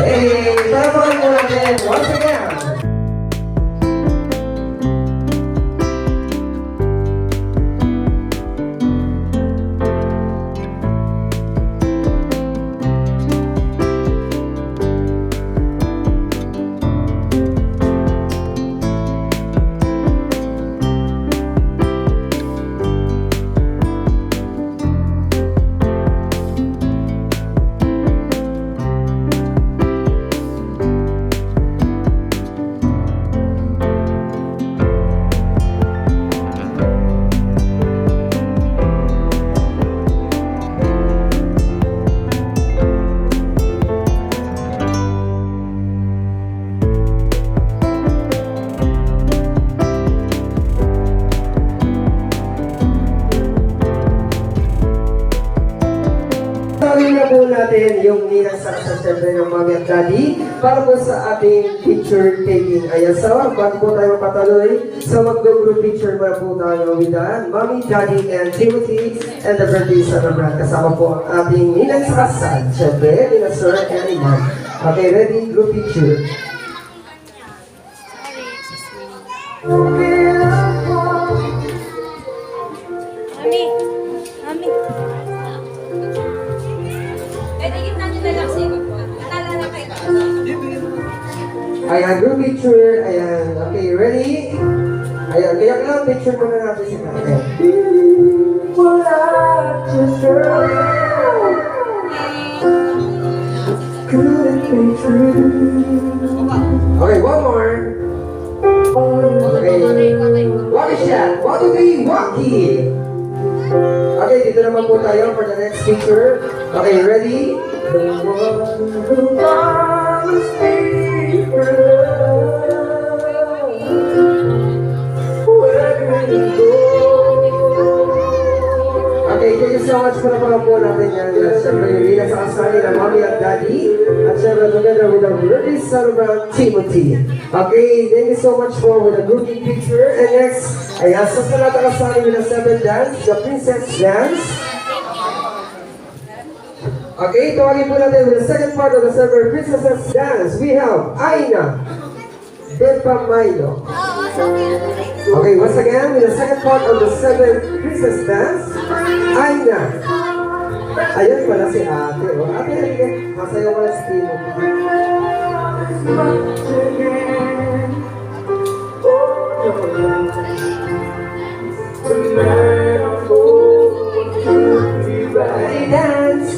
Hey, talagang mo natin once again. Gawin na po natin yung ninang saksa syempre ng Mommy at Daddy para po sa ating picture taking. Ayan, so bago po tayo mapatuloy, so mag-group picture muna po tayo with Mommy, Daddy, and Timothy and the birthday celebrant. Kasama po ang ating ninang saksa, syempre, nina Sir and Mom. Okay, ready? Group picture. Mami, Mami. Ayan, group picture. Ayan, okay, ready? Ayan, kaya lang picture muna natin si Kaya. Okay, one more. Okay. Walkie shot. 1, 2, 3, walkie. Okay, dito naman po tayo for the next picture. Okay, ready? Okay, thank you so much for the po natin yan. Siyempre, yung bilang sa kasali ng Mommy at Daddy. At siyempre, together with our birthday celebrant, Timothy. Okay, thank you so much for with the grouping picture. And next, ay asas na natin kasali with the 7 dance, the Princess Dance. Okay, tawagin po natin with the second part of the 7 Princesses Dance. We have Aina, Depa Milo. Okay, once again, with the second part of the 7 Princess Dance, Aina. Ayun pala si ate. O, ate, halika. Masayaw ko na si Timo. Ready, dance.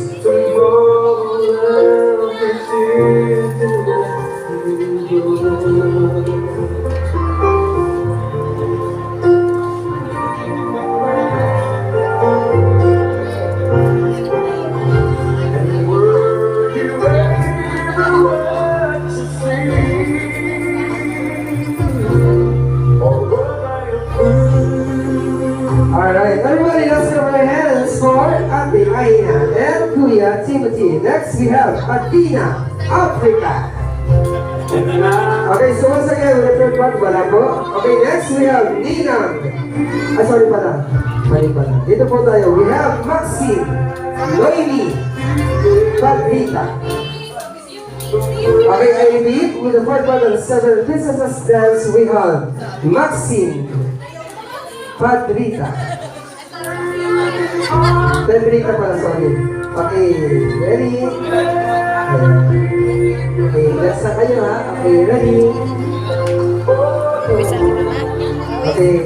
Alright, everybody, let's give our hands for Ate Aina and Kuya Timothy. Next, we have Athena, Africa. Okay, so once again, with the third part, wala po. Okay, next, we have Ninang. Sorry pala. Mali pala. Dito po tayo. We have Maxine, Noemi, Patrita. Okay, I repeat, with the fourth part of the 7 Princesses Dance, we have Maxine, Patrita. Patrita pala, sorry. Okay, ready? Okay, let's na kayo ha. Okay, ready? Okay,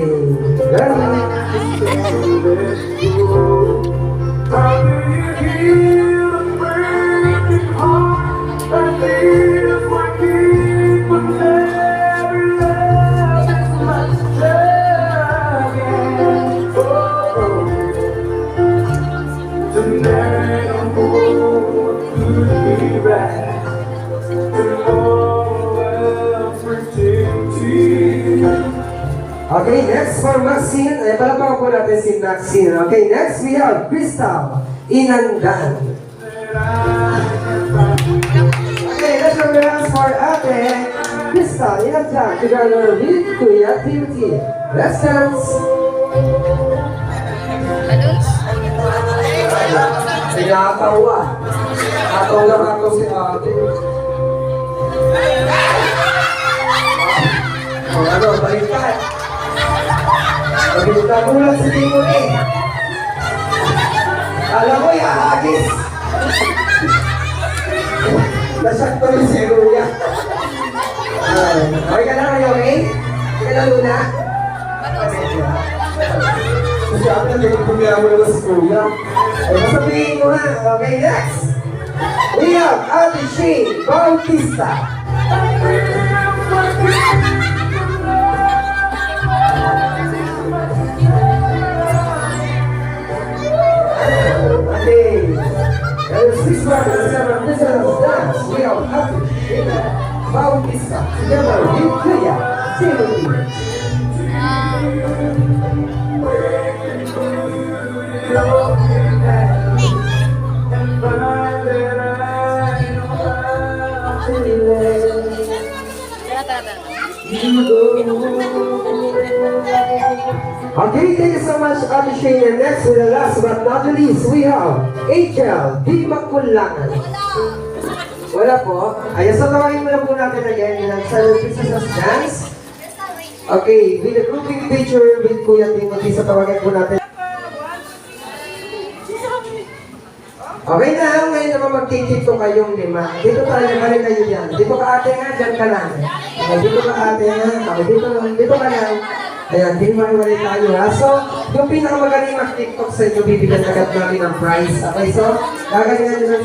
okay, next for Maxine. Palapakan po natin si Maxine. Okay, next we have Crystal Inandan. Okay, let's have a hands for Ate Crystal Inandan together with Kuya Timothy. Let's dance. Pinakatawa. Ataw lang ako si Ate. O ano, baliktad. Baliktad ulat si Timon eh. Alam mo, ihahagis. Nasakto rin si Kuya. Okay ka na kayo, okay? Okay na, Luna? Kasi ako na pinipumira mo naman si Kuya. Ay, masabihin mo ha. Okay, next. We have Ate Shane Bautista. Okay. And 6 brothers, 7 prisoners dance. We have Ate Shane Bautista. Together with Kuya. Sing with me. Okay, thank you so much, Ate Shane. And next, with the last but not the least, we have Angel Di Makulangan. Wala po. Ayan, so tawagin mo na po natin again ng 7 Princesses Dance. Okay, with the grouping picture with Kuya Timothy, so tawagin po natin. Okay na, ngayon naman magkikip ko kayong 5. Dito tayo, balik kayo dyan. Dito ka ate nga, dyan ka lang. Okay, dito ka ate nga. Okay, dito ka lang. Ayan, di mali tayo ha. So, yung pinakamagaling mag-TikTok sa inyo, bibigyan agad namin ng prize. Okay, so, gagalingan nyo lang.